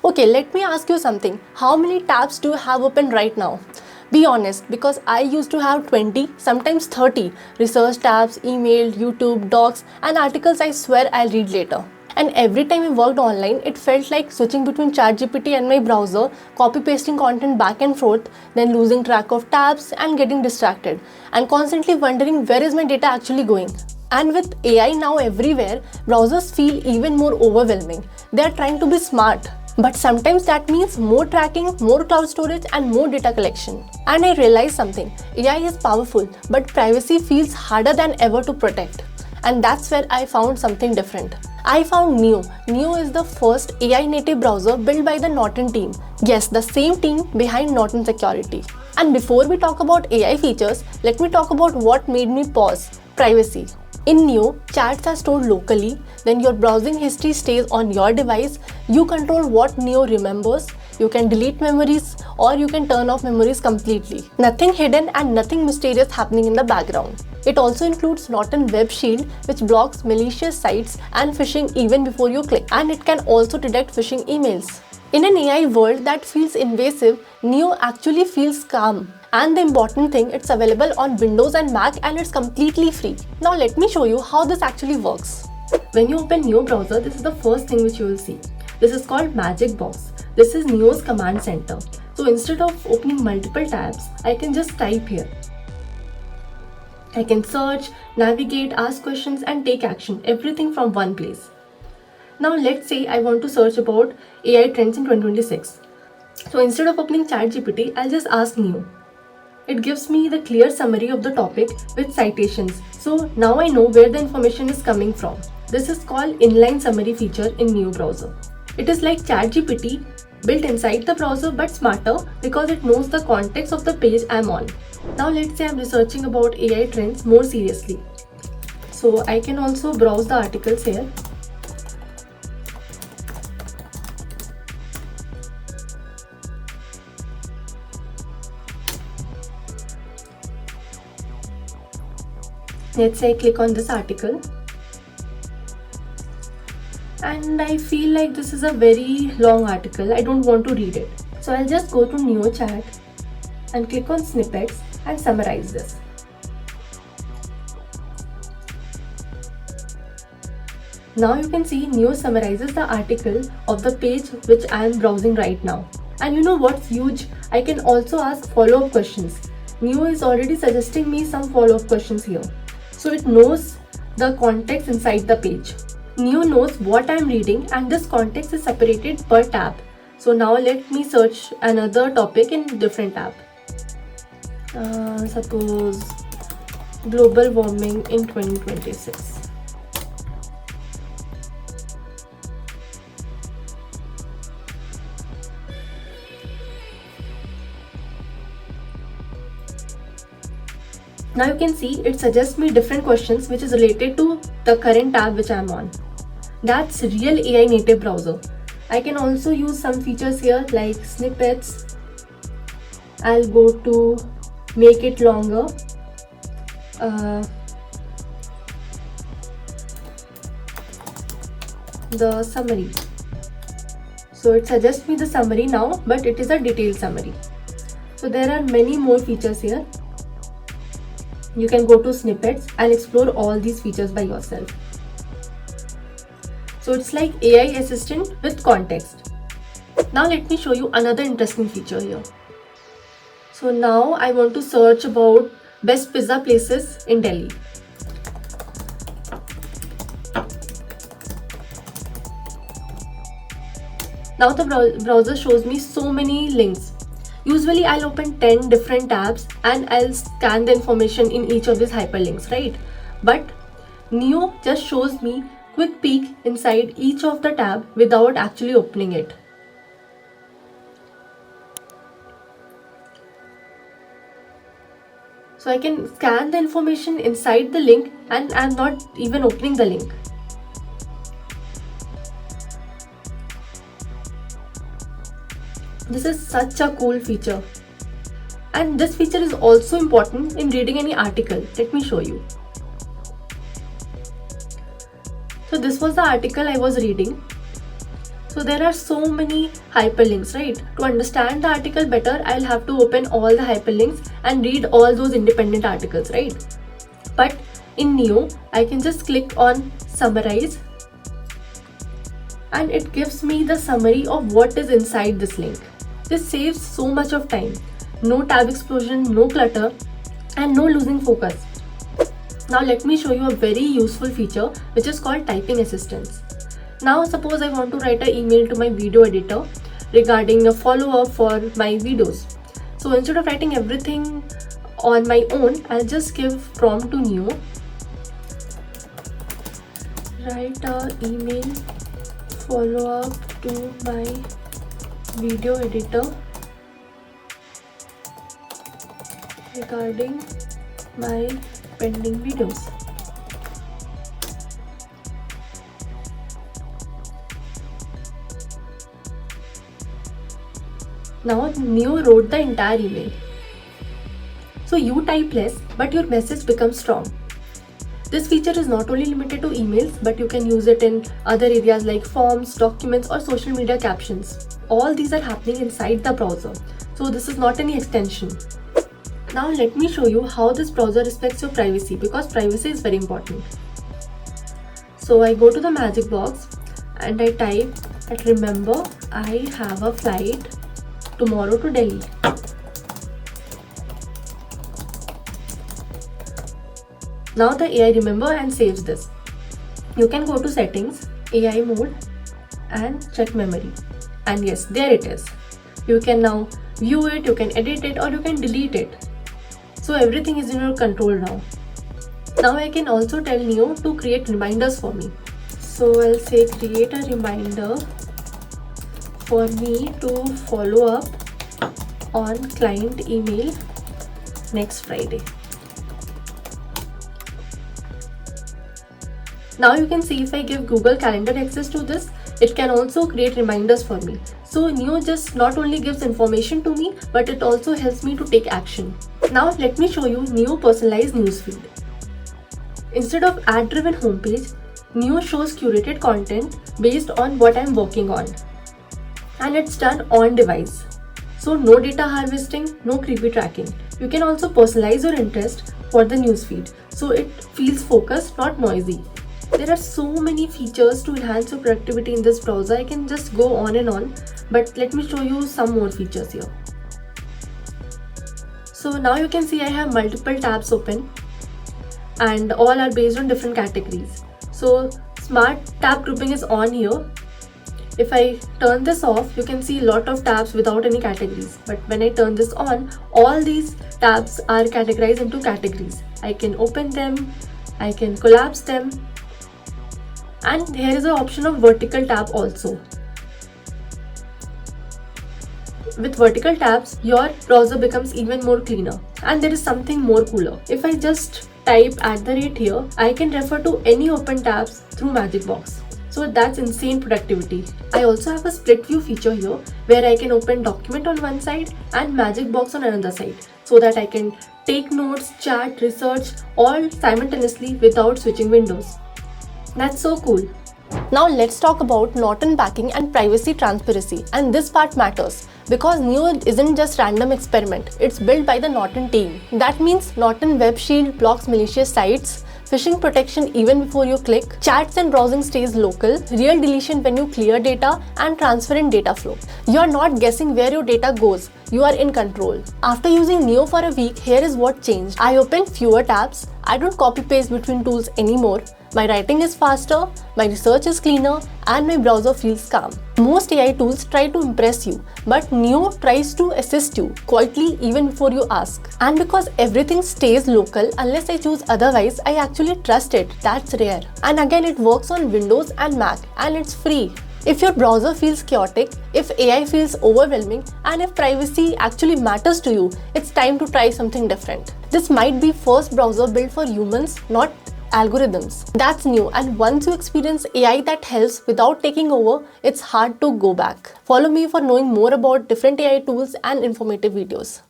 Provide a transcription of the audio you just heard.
Okay, let me ask you something. How many tabs do you have open right now? Be honest, because I used to have 20, sometimes 30 research tabs, email, YouTube, docs, and articles I swear I'll read later. And every time I worked online, it felt like switching between ChatGPT and my browser, copy pasting content back and forth, then losing track of tabs and getting distracted, and constantly wondering where is my data actually going. And with AI now everywhere, browsers feel even more overwhelming. They are trying to be smart, but sometimes that means more tracking, more cloud storage, and more data collection. And I realized something: AI is powerful, but privacy feels harder than ever to protect. And that's where I found something different. I found Neo. Neo is the first AI native browser built by the Norton team. Yes, the same team behind Norton Security. And before we talk about AI features, let me talk about what made me pause: privacy. In Neo, chats are stored locally, then your browsing history stays on your device. You control what Neo remembers. You can delete memories or you can turn off memories completely. Nothing hidden and nothing mysterious happening in the background. It also includes Norton Web Shield, which blocks malicious sites and phishing even before you click, and it can also detect phishing emails. In an AI world that feels invasive, Neo actually feels calm. And the important thing, it's available on Windows and Mac and it's completely free. Now let me show you how this actually works. When you open Neo browser, this is the first thing which you will see. This is called Magic Box. This is Neo's command center. So instead of opening multiple tabs, I can just type here. I can search, navigate, ask questions and take action, everything from one place. Now let's say I want to search about AI trends in 2026. So instead of opening ChatGPT, I'll just ask Neo. It gives me the clear summary of the topic with citations. So now I know where the information is coming from. This is called inline summary feature in Neo browser. It is like ChatGPT built inside the browser but smarter because it knows the context of the page I'm on. Now let's say I'm researching about AI trends more seriously. So I can also browse the articles here. Let's say I click on this article and I feel like this is a very long article. I don't want to read it. So I'll just go to Neo Chat and click on snippets and summarize this. Now you can see Neo summarizes the article of the page which I am browsing right now. And you know what's huge? I can also ask follow-up questions. Neo is already suggesting me some follow-up questions here. So it knows the context inside the page. Neo knows what I am reading and this context is separated per tab. So now let me search another topic in different tab. Suppose global warming in 2026. Now you can see it suggests me different questions which is related to the current tab which I am on. That's real AI native browser. I can also use some features here like snippets. I'll go to make it longer. The summary. So it suggests me the summary now, but it is a detailed summary. So there are many more features here. You can go to snippets and explore all these features by yourself. So it's like AI assistant with context. Now let me show you another interesting feature here. So now I want to search about best pizza places in Delhi. Now the browser shows me so many links. Usually I'll open 10 different tabs and I'll scan the information in each of these hyperlinks, right? But Neo just shows me quick peek inside each of the tab without actually opening it. So I can scan the information inside the link and I'm not even opening the link. This is such a cool feature. And this feature is also important in reading any article. Let me show you. So this was the article I was reading. So there are so many hyperlinks, right? To understand the article better, I'll have to open all the hyperlinks and read all those independent articles, right? But in Neo, I can just click on summarize and it gives me the summary of what is inside this link. This saves so much of time. No tab explosion, no clutter, and no losing focus. Now let me show you a very useful feature which is called typing assistance. Now suppose I want to write an email to my video editor regarding a follow-up for my videos. So instead of writing everything on my own, I'll just give prompt to Neo. Write an email follow-up to my video editor regarding my pending videos. Now Neo wrote the entire email. So you type less, but your message becomes strong. This feature is not only limited to emails, but you can use it in other areas like forms, documents, or social media captions. All these are happening inside the browser. So this is not any extension. Now let me show you how this browser respects your privacy, because privacy is very important. So I go to the magic box and I type that remember I have a flight tomorrow to Delhi. Now the AI remember and saves this. You can go to settings, AI mode and check memory. And yes, there it is. You can now view it, you can edit it, or you can delete it. So everything is in your control now. Now I can also tell Neo to create reminders for me. So I'll say create a reminder for me to follow up on client email next Friday. Now you can see if I give Google Calendar access to this, it can also create reminders for me. So Neo just not only gives information to me, but it also helps me to take action. Now let me show you Neo personalized newsfeed. Instead of ad-driven homepage, Neo shows curated content based on what I'm working on. And it's done on device. So no data harvesting, no creepy tracking. You can also personalize your interest for the newsfeed, so it feels focused, not noisy. There are so many features to enhance your productivity in this browser. I can just go on and on, but let me show you some more features here. So now you can see I have multiple tabs open and all are based on different categories. So smart tab grouping is on here. If I turn this off, you can see a lot of tabs without any categories. But when I turn this on, all these tabs are categorized into categories. I can open them, I can collapse them. And here is the option of vertical tab also. With vertical tabs, your browser becomes even more cleaner. And there is something more cooler. If I just type @ here, I can refer to any open tabs through Magic Box. So that's insane productivity. I also have a split view feature here where I can open document on one side and Magic Box on another side, so that I can take notes, chat, research all simultaneously without switching windows. That's so cool. Now let's talk about Norton backing and privacy transparency, and this part matters because Neo isn't just random experiment, it's built by the Norton team. That means Norton Web Shield blocks malicious sites, phishing protection even before you click, chats and browsing stays local, real deletion when you clear data, and transparent data flow. You are not guessing where your data goes, you are in control. After using Neo for a week, here is what changed. I opened fewer tabs, I don't copy paste between tools anymore, my writing is faster, my research is cleaner, and my browser feels calm. Most AI tools try to impress you, but Neo tries to assist you quietly even before you ask. And because everything stays local unless I choose otherwise, I actually trust it. That's rare. And again, it works on Windows and Mac, and it's free. If your browser feels chaotic, if AI feels overwhelming, and if privacy actually matters to you, it's time to try something different. This might be first browser built for humans, not algorithms. That's new, and once you experience AI that helps without taking over, it's hard to go back. Follow me for knowing more about different AI tools and informative videos.